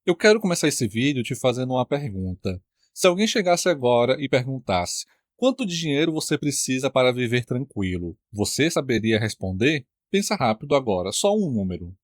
Eu quero começar esse vídeo te fazendo uma pergunta. Se alguém chegasse agora e perguntasse: quanto dinheiro você precisa para viver tranquilo? Você saberia responder? Pensa rápido agora, só um número.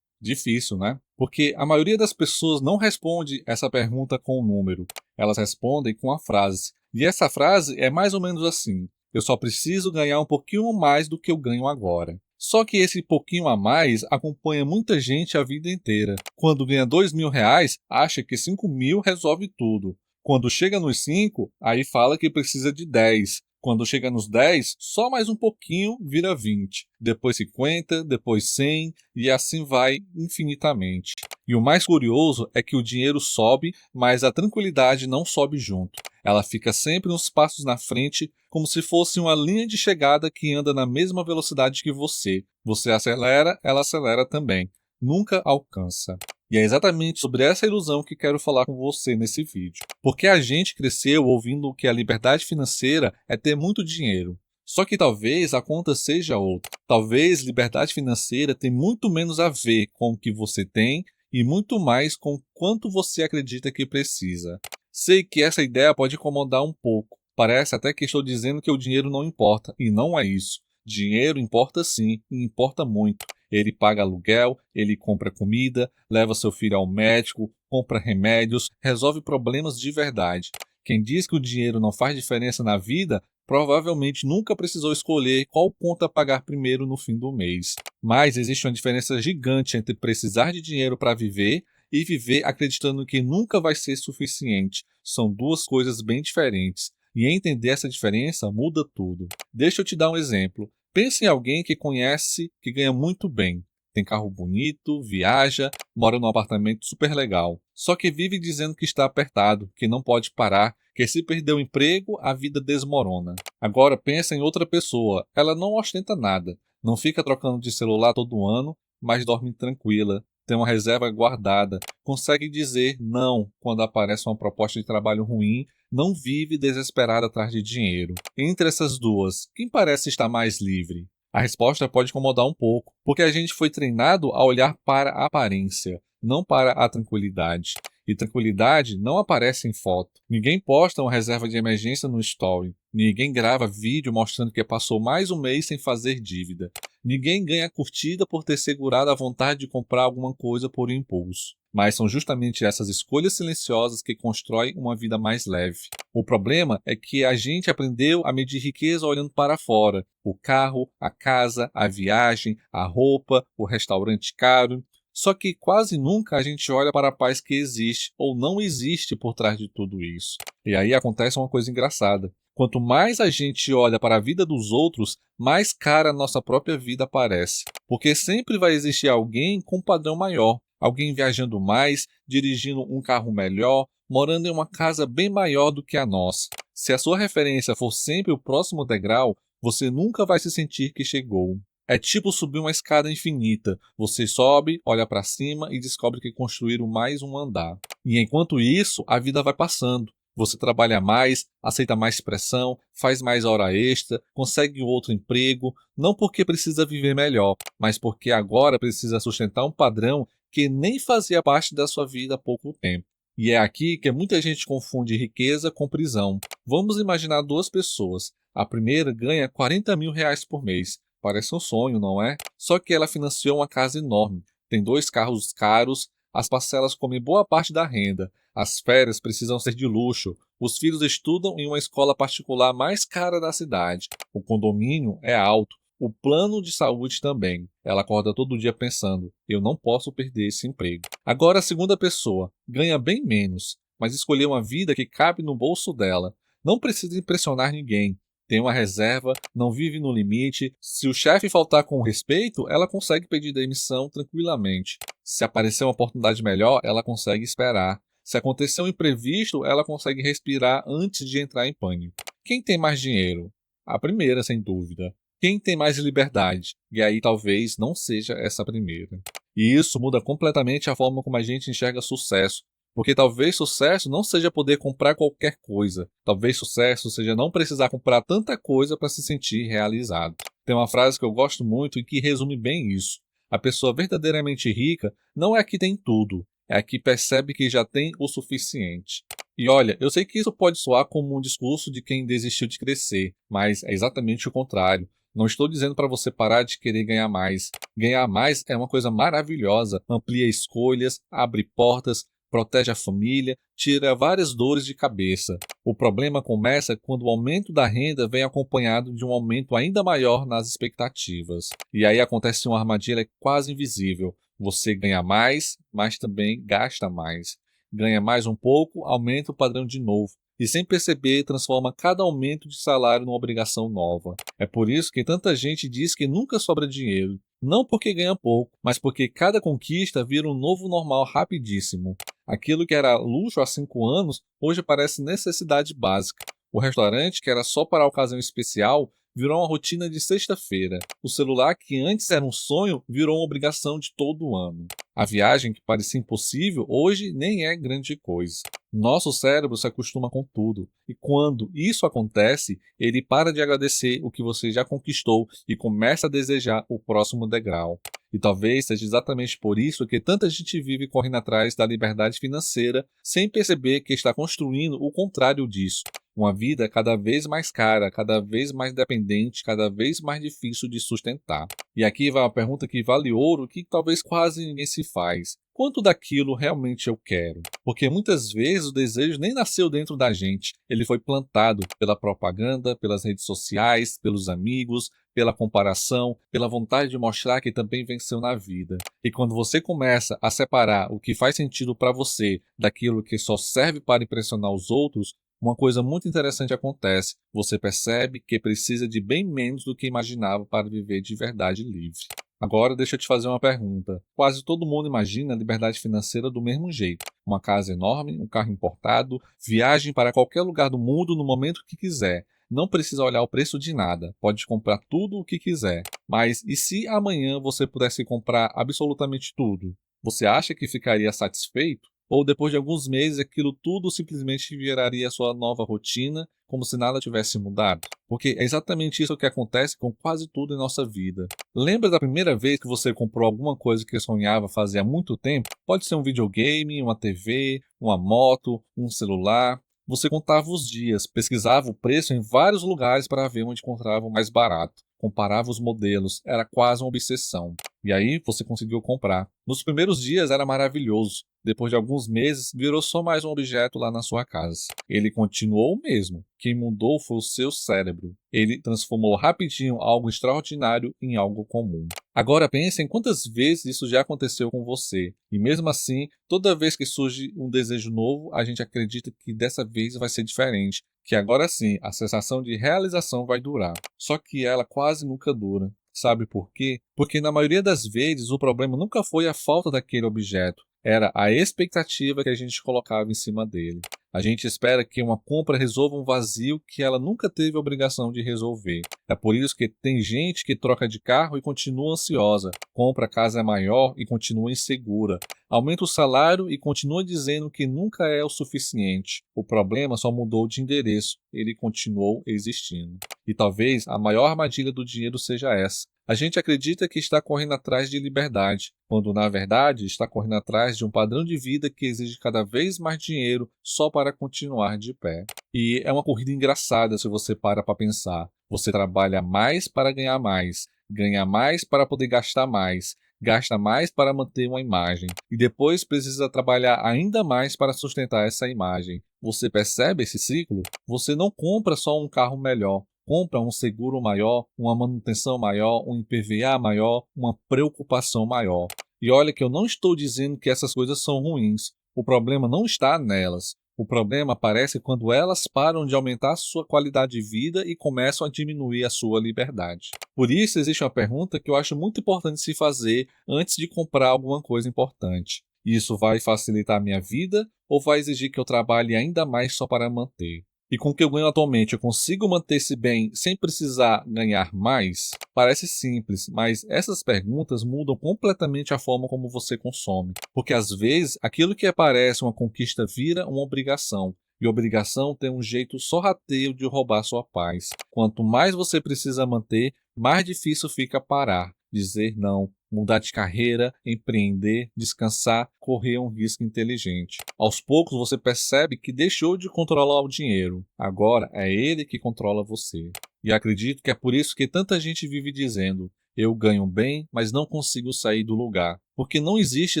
Difícil, né? Porque a maioria das pessoas não responde essa pergunta com um número. Elas respondem com a frase. E essa frase é mais ou menos assim: eu só preciso ganhar um pouquinho mais do que eu ganho agora. Só que esse pouquinho a mais acompanha muita gente a vida inteira. Quando ganha R$ 2.000, acha que 5.000 resolve tudo. Quando chega nos 5, aí fala que precisa de 10. Quando chega nos 10, só mais um pouquinho vira 20. Depois 50, depois 100 e assim vai infinitamente. E o mais curioso é que o dinheiro sobe, mas a tranquilidade não sobe junto. Ela fica sempre uns passos na frente, como se fosse uma linha de chegada que anda na mesma velocidade que você. Você acelera, ela acelera também. Nunca alcança. E é exatamente sobre essa ilusão que quero falar com você nesse vídeo. Porque a gente cresceu ouvindo que a liberdade financeira é ter muito dinheiro. Só que talvez a conta seja outra. Talvez liberdade financeira tem muito menos a ver com o que você tem e muito mais com quanto você acredita que precisa. Sei que essa ideia pode incomodar um pouco. Parece até que estou dizendo que o dinheiro não importa, e não é isso. Dinheiro importa sim, e importa muito. Ele paga aluguel, ele compra comida, leva seu filho ao médico, compra remédios, resolve problemas de verdade. Quem diz que o dinheiro não faz diferença na vida, provavelmente nunca precisou escolher qual conta pagar primeiro no fim do mês. Mas existe uma diferença gigante entre precisar de dinheiro para viver e viver acreditando que nunca vai ser suficiente. São duas coisas bem diferentes. E entender essa diferença muda tudo. Deixa eu te dar um exemplo. Pense em alguém que conhece, que ganha muito bem. Tem carro bonito, viaja, mora num apartamento super legal. Só que vive dizendo que está apertado, que não pode parar, que se perder o emprego, a vida desmorona. Agora pensa em outra pessoa. Ela não ostenta nada. Não fica trocando de celular todo ano, mas dorme tranquila. Tem uma reserva guardada. Consegue dizer não quando aparece uma proposta de trabalho ruim, não vive desesperada atrás de dinheiro. Entre essas duas, quem parece estar mais livre? A resposta pode incomodar um pouco, porque a gente foi treinado a olhar para a aparência, não para a tranquilidade. E tranquilidade não aparece em foto. Ninguém posta uma reserva de emergência no story. Ninguém grava vídeo mostrando que passou mais um mês sem fazer dívida. Ninguém ganha curtida por ter segurado a vontade de comprar alguma coisa por impulso. Mas são justamente essas escolhas silenciosas que constroem uma vida mais leve. O problema é que a gente aprendeu a medir riqueza olhando para fora. O carro, a casa, a viagem, a roupa, o restaurante caro. Só que quase nunca a gente olha para a paz que existe ou não existe por trás de tudo isso. E aí acontece uma coisa engraçada. Quanto mais a gente olha para a vida dos outros, mais cara a nossa própria vida parece. Porque sempre vai existir alguém com um padrão maior. Alguém viajando mais, dirigindo um carro melhor, morando em uma casa bem maior do que a nossa. Se a sua referência for sempre o próximo degrau, você nunca vai se sentir que chegou. É tipo subir uma escada infinita. Você sobe, olha para cima e descobre que construíram mais um andar. E enquanto isso, a vida vai passando. Você trabalha mais, aceita mais pressão, faz mais hora extra, consegue outro emprego, não porque precisa viver melhor, mas porque agora precisa sustentar um padrão que nem fazia parte da sua vida há pouco tempo. E é aqui que muita gente confunde riqueza com prisão. Vamos imaginar duas pessoas. A primeira ganha R$ 40.000 por mês. Parece um sonho, não é? Só que ela financiou uma casa enorme, tem 2 carros caros, as parcelas comem boa parte da renda, as férias precisam ser de luxo, os filhos estudam em uma escola particular mais cara da cidade, o condomínio é alto, o plano de saúde também. Ela acorda todo dia pensando: eu não posso perder esse emprego. Agora a segunda pessoa ganha bem menos, mas escolheu uma vida que cabe no bolso dela. Não precisa impressionar ninguém. Tem uma reserva, não vive no limite. Se o chefe faltar com respeito, ela consegue pedir demissão tranquilamente. Se aparecer uma oportunidade melhor, ela consegue esperar. Se acontecer um imprevisto, ela consegue respirar antes de entrar em pânico. Quem tem mais dinheiro? A primeira, sem dúvida. Quem tem mais liberdade? E aí talvez não seja essa primeira. E isso muda completamente a forma como a gente enxerga sucesso. Porque talvez sucesso não seja poder comprar qualquer coisa. Talvez sucesso seja não precisar comprar tanta coisa para se sentir realizado. Tem uma frase que eu gosto muito e que resume bem isso. A pessoa verdadeiramente rica não é a que tem tudo, é a que percebe que já tem o suficiente. E olha, eu sei que isso pode soar como um discurso de quem desistiu de crescer, mas é exatamente o contrário. Não estou dizendo para você parar de querer ganhar mais. Ganhar mais é uma coisa maravilhosa, amplia escolhas, abre portas, protege a família, tira várias dores de cabeça. O problema começa quando o aumento da renda vem acompanhado de um aumento ainda maior nas expectativas. E aí acontece uma armadilha quase invisível. Você ganha mais, mas também gasta mais. Ganha mais um pouco, aumenta o padrão de novo. E sem perceber, transforma cada aumento de salário numa obrigação nova. É por isso que tanta gente diz que nunca sobra dinheiro. Não porque ganha pouco, mas porque cada conquista vira um novo normal rapidíssimo. Aquilo que era luxo há 5 anos, hoje parece necessidade básica. O restaurante, que era só para a ocasião especial, virou uma rotina de sexta-feira. O celular, que antes era um sonho, virou uma obrigação de todo ano. A viagem, que parecia impossível, hoje nem é grande coisa. Nosso cérebro se acostuma com tudo, e quando isso acontece, ele para de agradecer o que você já conquistou e começa a desejar o próximo degrau. E talvez seja exatamente por isso que tanta gente vive correndo atrás da liberdade financeira sem perceber que está construindo o contrário disso. Uma vida cada vez mais cara, cada vez mais dependente, cada vez mais difícil de sustentar. E aqui vai uma pergunta que vale ouro, que talvez quase ninguém se faz. Quanto daquilo realmente eu quero? Porque muitas vezes o desejo nem nasceu dentro da gente. Ele foi plantado pela propaganda, pelas redes sociais, pelos amigos, pela comparação, pela vontade de mostrar que também venceu na vida. E quando você começa a separar o que faz sentido para você daquilo que só serve para impressionar os outros, uma coisa muito interessante acontece. Você percebe que precisa de bem menos do que imaginava para viver de verdade livre. Agora deixa eu te fazer uma pergunta. Quase todo mundo imagina a liberdade financeira do mesmo jeito. Uma casa enorme, um carro importado, viagem para qualquer lugar do mundo no momento que quiser. Não precisa olhar o preço de nada, pode comprar tudo o que quiser. Mas e se amanhã você pudesse comprar absolutamente tudo? Você acha que ficaria satisfeito? Ou depois de alguns meses aquilo tudo simplesmente viraria sua nova rotina, como se nada tivesse mudado? Porque é exatamente isso que acontece com quase tudo em nossa vida. Lembra da primeira vez que você comprou alguma coisa que sonhava fazer há muito tempo? Pode ser um videogame, uma TV, uma moto, um celular. Você contava os dias, pesquisava o preço em vários lugares para ver onde encontrava o mais barato. Comparava os modelos, era quase uma obsessão. E aí você conseguiu comprar. Nos primeiros dias era maravilhoso. Depois de alguns meses, virou só mais um objeto lá na sua casa. Ele continuou o mesmo. Quem mudou foi o seu cérebro. Ele transformou rapidinho algo extraordinário em algo comum. Agora pense em quantas vezes isso já aconteceu com você. E mesmo assim, toda vez que surge um desejo novo, a gente acredita que dessa vez vai ser diferente. Que agora sim, a sensação de realização vai durar. Só que ela quase nunca dura. Sabe por quê? Porque na maioria das vezes o problema nunca foi a falta daquele objeto, era a expectativa que a gente colocava em cima dele. A gente espera que uma compra resolva um vazio que ela nunca teve a obrigação de resolver. É por isso que tem gente que troca de carro e continua ansiosa, compra casa maior e continua insegura, aumenta o salário e continua dizendo que nunca é o suficiente. O problema só mudou de endereço, ele continuou existindo. E talvez a maior armadilha do dinheiro seja essa. A gente acredita que está correndo atrás de liberdade, quando na verdade está correndo atrás de um padrão de vida que exige cada vez mais dinheiro só para continuar de pé. E é uma corrida engraçada se você para pensar. Você trabalha mais para ganhar mais, ganha mais para poder gastar mais, gasta mais para manter uma imagem e depois precisa trabalhar ainda mais para sustentar essa imagem. Você percebe esse ciclo? Você não compra só um carro melhor. Compra um seguro maior, uma manutenção maior, um IPVA maior, uma preocupação maior. E olha que eu não estou dizendo que essas coisas são ruins. O problema não está nelas. O problema aparece quando elas param de aumentar a sua qualidade de vida e começam a diminuir a sua liberdade. Por isso existe uma pergunta que eu acho muito importante se fazer antes de comprar alguma coisa importante. Isso vai facilitar a minha vida ou vai exigir que eu trabalhe ainda mais só para manter? E com o que eu ganho atualmente, eu consigo manter-se bem sem precisar ganhar mais? Parece simples, mas essas perguntas mudam completamente a forma como você consome. Porque às vezes, aquilo que parece uma conquista vira uma obrigação. E obrigação tem um jeito sorrateiro de roubar sua paz. Quanto mais você precisa manter, mais difícil fica parar, dizer não, mudar de carreira, empreender, descansar, correr um risco inteligente. Aos poucos você percebe que deixou de controlar o dinheiro, agora é ele que controla você. E acredito que é por isso que tanta gente vive dizendo: eu ganho bem, mas não consigo sair do lugar. Porque não existe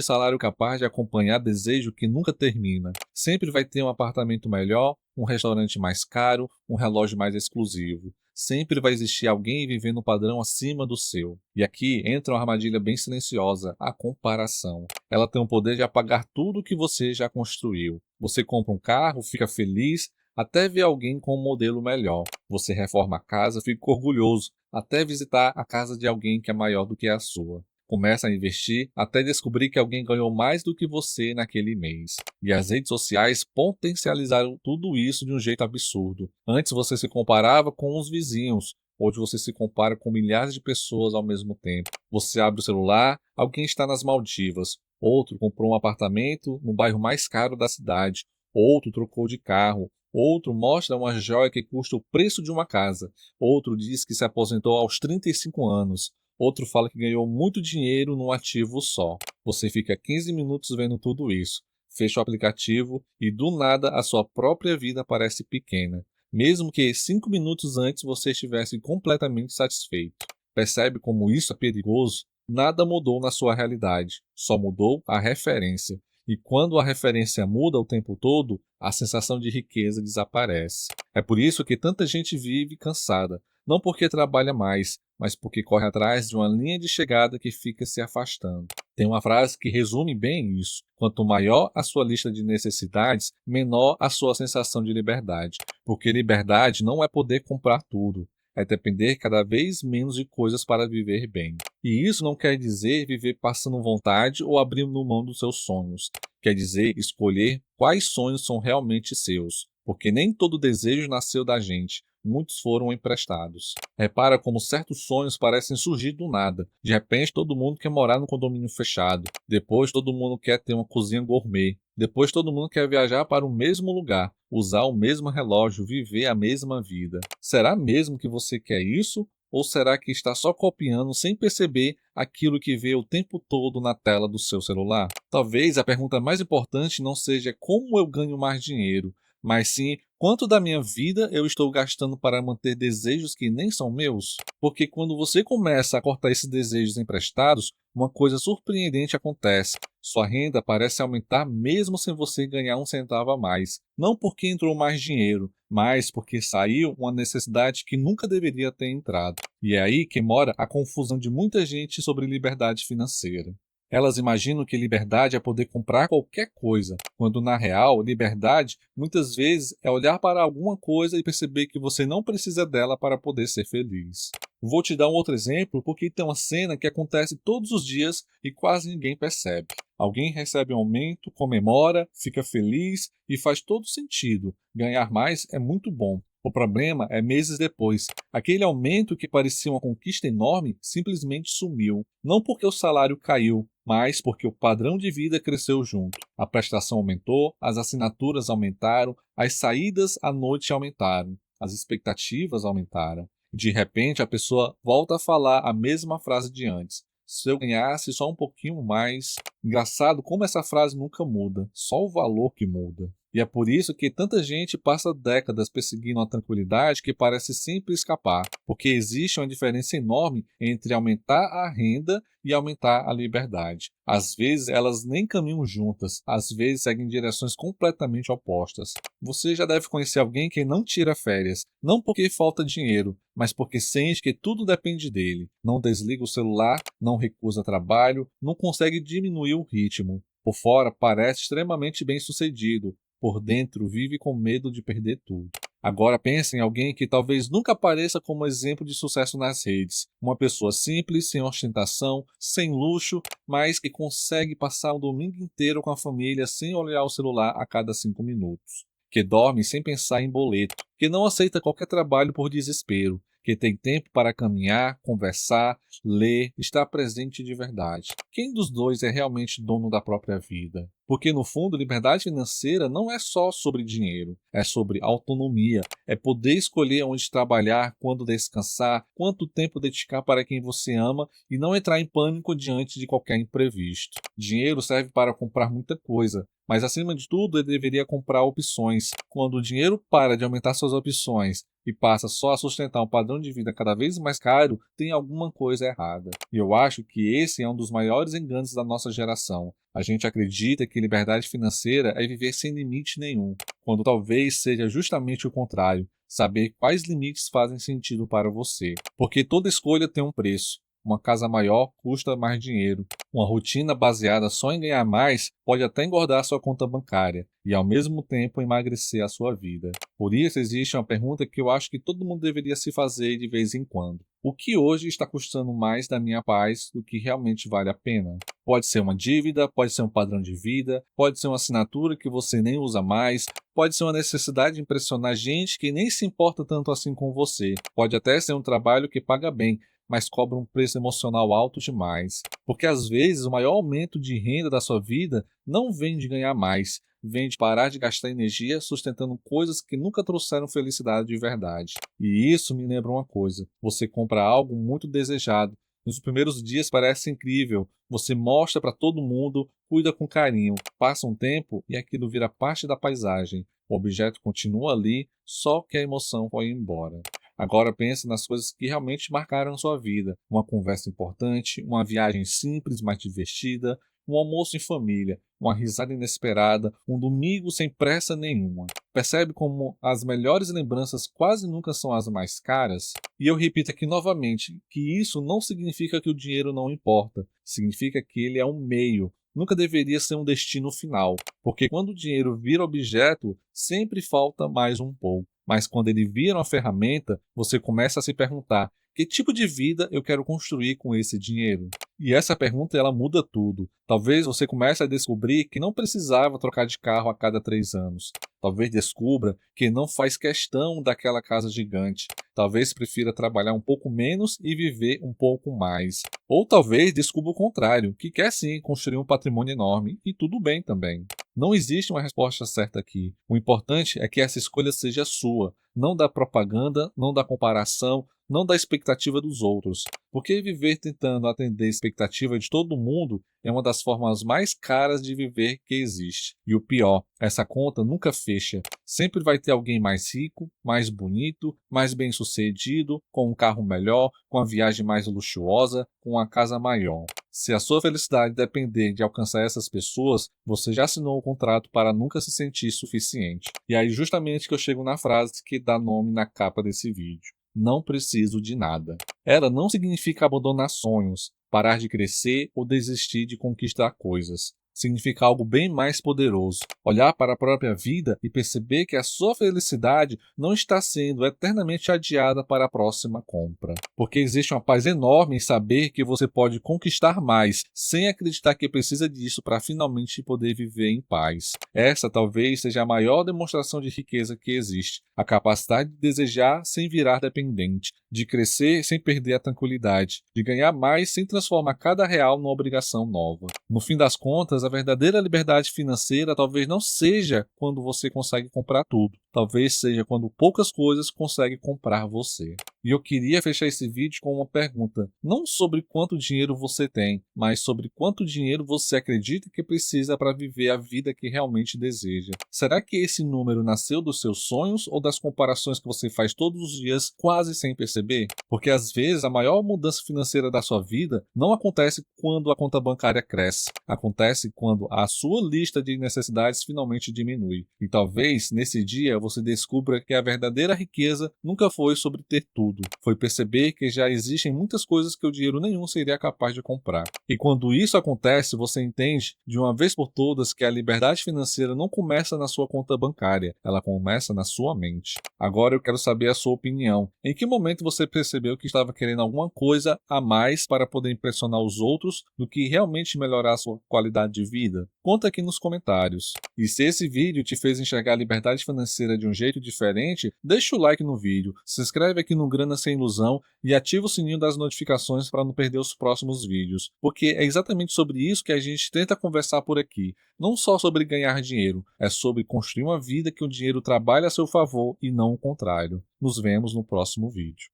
salário capaz de acompanhar desejo que nunca termina. Sempre vai ter um apartamento melhor, um restaurante mais caro, um relógio mais exclusivo. Sempre vai existir alguém vivendo um padrão acima do seu. E aqui entra uma armadilha bem silenciosa, a comparação. Ela tem o poder de apagar tudo que você já construiu. Você compra um carro, fica feliz, até ver alguém com um modelo melhor. Você reforma a casa, fica orgulhoso, até visitar a casa de alguém que é maior do que a sua. Começa a investir até descobrir que alguém ganhou mais do que você naquele mês. E as redes sociais potencializaram tudo isso de um jeito absurdo. Antes você se comparava com os vizinhos. Hoje você se compara com milhares de pessoas ao mesmo tempo. Você abre o celular, alguém está nas Maldivas. Outro comprou um apartamento no bairro mais caro da cidade. Outro trocou de carro. Outro mostra uma joia que custa o preço de uma casa. Outro diz que se aposentou aos 35 anos. Outro fala que ganhou muito dinheiro num ativo só. Você fica 15 minutos vendo tudo isso, fecha o aplicativo e do nada a sua própria vida parece pequena, mesmo que 5 minutos antes você estivesse completamente satisfeito. Percebe como isso é perigoso? Nada mudou na sua realidade, só mudou a referência. E quando a referência muda o tempo todo, a sensação de riqueza desaparece. É por isso que tanta gente vive cansada, não porque trabalha mais, mas porque corre atrás de uma linha de chegada que fica se afastando. Tem uma frase que resume bem isso: quanto maior a sua lista de necessidades, menor a sua sensação de liberdade. Porque liberdade não é poder comprar tudo, é depender cada vez menos de coisas para viver bem. E isso não quer dizer viver passando vontade ou abrindo mão dos seus sonhos. Quer dizer escolher quais sonhos são realmente seus. Porque nem todo desejo nasceu da gente. Muitos foram emprestados. Repara como certos sonhos parecem surgir do nada. De repente todo mundo quer morar num condomínio fechado. Depois todo mundo quer ter uma cozinha gourmet. Depois todo mundo quer viajar para o mesmo lugar, usar o mesmo relógio, viver a mesma vida. Será mesmo que você quer isso? Ou será que está só copiando sem perceber aquilo que vê o tempo todo na tela do seu celular? Talvez a pergunta mais importante não seja como eu ganho mais dinheiro, mas sim quanto da minha vida eu estou gastando para manter desejos que nem são meus? Porque quando você começa a cortar esses desejos emprestados, uma coisa surpreendente acontece. Sua renda parece aumentar mesmo sem você ganhar um centavo a mais. Não porque entrou mais dinheiro, mas porque saiu uma necessidade que nunca deveria ter entrado. E é aí que mora a confusão de muita gente sobre liberdade financeira. Elas imaginam que liberdade é poder comprar qualquer coisa, quando na real, liberdade muitas vezes é olhar para alguma coisa e perceber que você não precisa dela para poder ser feliz. Vou te dar um outro exemplo porque tem uma cena que acontece todos os dias e quase ninguém percebe. Alguém recebe um aumento, comemora, fica feliz e faz todo sentido. Ganhar mais é muito bom. O problema é meses depois. Aquele aumento que parecia uma conquista enorme simplesmente sumiu. Não porque o salário caiu, mas porque o padrão de vida cresceu junto. A prestação aumentou, as assinaturas aumentaram, as saídas à noite aumentaram, as expectativas aumentaram. De repente a pessoa volta a falar a mesma frase de antes. Se eu ganhasse só um pouquinho mais. Engraçado como essa frase nunca muda, só o valor que muda. E é por isso que tanta gente passa décadas perseguindo uma tranquilidade que parece sempre escapar, porque existe uma diferença enorme entre aumentar a renda e aumentar a liberdade. Às vezes elas nem caminham juntas, às vezes seguem direções completamente opostas. Você já deve conhecer alguém que não tira férias, não porque falta dinheiro, mas porque sente que tudo depende dele. Não desliga o celular, não recusa trabalho, não consegue diminuir o ritmo. Por fora parece extremamente bem-sucedido, por dentro vive com medo de perder tudo. Agora pense em alguém que talvez nunca apareça como exemplo de sucesso nas redes. Uma pessoa simples, sem ostentação, sem luxo, mas que consegue passar o domingo inteiro com a família sem olhar o celular a cada 5 minutos. Que dorme sem pensar em boleto, que não aceita qualquer trabalho por desespero, que tem tempo para caminhar, conversar, ler, estar presente de verdade. Quem dos dois é realmente dono da própria vida? Porque, no fundo, liberdade financeira não é só sobre dinheiro, é sobre autonomia, é poder escolher onde trabalhar, quando descansar, quanto tempo dedicar para quem você ama e não entrar em pânico diante de qualquer imprevisto. Dinheiro serve para comprar muita coisa, mas acima de tudo ele deveria comprar opções. Quando o dinheiro para de aumentar suas opções e passa só a sustentar um padrão de vida cada vez mais caro, tem alguma coisa errada. E eu acho que esse é um dos maiores enganos da nossa geração. A gente acredita que liberdade financeira é viver sem limite nenhum, quando talvez seja justamente o contrário, saber quais limites fazem sentido para você. Porque toda escolha tem um preço. Uma casa maior custa mais dinheiro. Uma rotina baseada só em ganhar mais pode até engordar sua conta bancária e, ao mesmo tempo, emagrecer a sua vida. Por isso, existe uma pergunta que eu acho que todo mundo deveria se fazer de vez em quando. O que hoje está custando mais da minha paz do que realmente vale a pena? Pode ser uma dívida, pode ser um padrão de vida, pode ser uma assinatura que você nem usa mais, pode ser uma necessidade de impressionar gente que nem se importa tanto assim com você, pode até ser um trabalho que paga bem, mas cobra um preço emocional alto demais. Porque às vezes o maior aumento de renda da sua vida não vem de ganhar mais, vem de parar de gastar energia sustentando coisas que nunca trouxeram felicidade de verdade. E isso me lembra uma coisa: você compra algo muito desejado. Nos primeiros dias parece incrível, você mostra para todo mundo, cuida com carinho, passa um tempo e aquilo vira parte da paisagem. O objeto continua ali, só que a emoção foi embora. Agora pense nas coisas que realmente marcaram sua vida. Uma conversa importante, uma viagem simples, mas divertida, um almoço em família, uma risada inesperada, um domingo sem pressa nenhuma. Percebe como as melhores lembranças quase nunca são as mais caras? E eu repito aqui novamente que isso não significa que o dinheiro não importa, significa que ele é um meio. Nunca deveria ser um destino final, porque quando o dinheiro vira objeto, sempre falta mais um pouco. Mas quando ele vira uma ferramenta, você começa a se perguntar: que tipo de vida eu quero construir com esse dinheiro? E essa pergunta ela muda tudo. Talvez você comece a descobrir que não precisava trocar de carro a cada 3 anos. Talvez descubra que não faz questão daquela casa gigante. Talvez prefira trabalhar um pouco menos e viver um pouco mais. Ou talvez descubra o contrário, que quer sim construir um patrimônio enorme e tudo bem também. Não existe uma resposta certa aqui. O importante é que essa escolha seja sua, não da propaganda, não da comparação, não da expectativa dos outros. Porque viver tentando atender a expectativa de todo mundo é uma das formas mais caras de viver que existe. E o pior, essa conta nunca fecha. Sempre vai ter alguém mais rico, mais bonito, mais bem-sucedido, com um carro melhor, com a viagem mais luxuosa, com uma casa maior. Se a sua felicidade depender de alcançar essas pessoas, você já assinou um contrato para nunca se sentir suficiente. E aí justamente que eu chego na frase que dá nome na capa desse vídeo: não preciso de nada. Ela não significa abandonar sonhos, parar de crescer ou desistir de conquistar coisas. Significa algo bem mais poderoso: olhar para a própria vida e perceber que a sua felicidade não está sendo eternamente adiada para a próxima compra. Porque existe uma paz enorme em saber que você pode conquistar mais, sem acreditar que precisa disso para finalmente poder viver em paz. Essa talvez seja a maior demonstração de riqueza que existe: a capacidade de desejar sem virar dependente, de crescer sem perder a tranquilidade, de ganhar mais sem transformar cada real numa obrigação nova. No fim das contas, a verdadeira liberdade financeira talvez não seja quando você consegue comprar tudo. Talvez seja quando poucas coisas conseguem comprar você. E eu queria fechar esse vídeo com uma pergunta: não sobre quanto dinheiro você tem, mas sobre quanto dinheiro você acredita que precisa para viver a vida que realmente deseja. Será que esse número nasceu dos seus sonhos ou das comparações que você faz todos os dias quase sem perceber? Porque às vezes a maior mudança financeira da sua vida não acontece quando a conta bancária cresce. Acontece quando a sua lista de necessidades finalmente diminui. E talvez nesse dia você descubra que a verdadeira riqueza nunca foi sobre ter tudo. Foi perceber que já existem muitas coisas que o dinheiro nenhum seria capaz de comprar. E quando isso acontece, você entende de uma vez por todas que a liberdade financeira não começa na sua conta bancária, ela começa na sua mente. Agora eu quero saber a sua opinião. Em que momento você percebeu que estava querendo alguma coisa a mais para poder impressionar os outros do que realmente melhorar a sua qualidade de vida? Conta aqui nos comentários. E se esse vídeo te fez enxergar a liberdade financeira de um jeito diferente, deixa o like no vídeo, se inscreve aqui no Grana Sem Ilusão e ativa o sininho das notificações para não perder os próximos vídeos, porque é exatamente sobre isso que a gente tenta conversar por aqui. Não só sobre ganhar dinheiro, é sobre construir uma vida que o dinheiro trabalhe a seu favor e não o contrário. Nos vemos no próximo vídeo.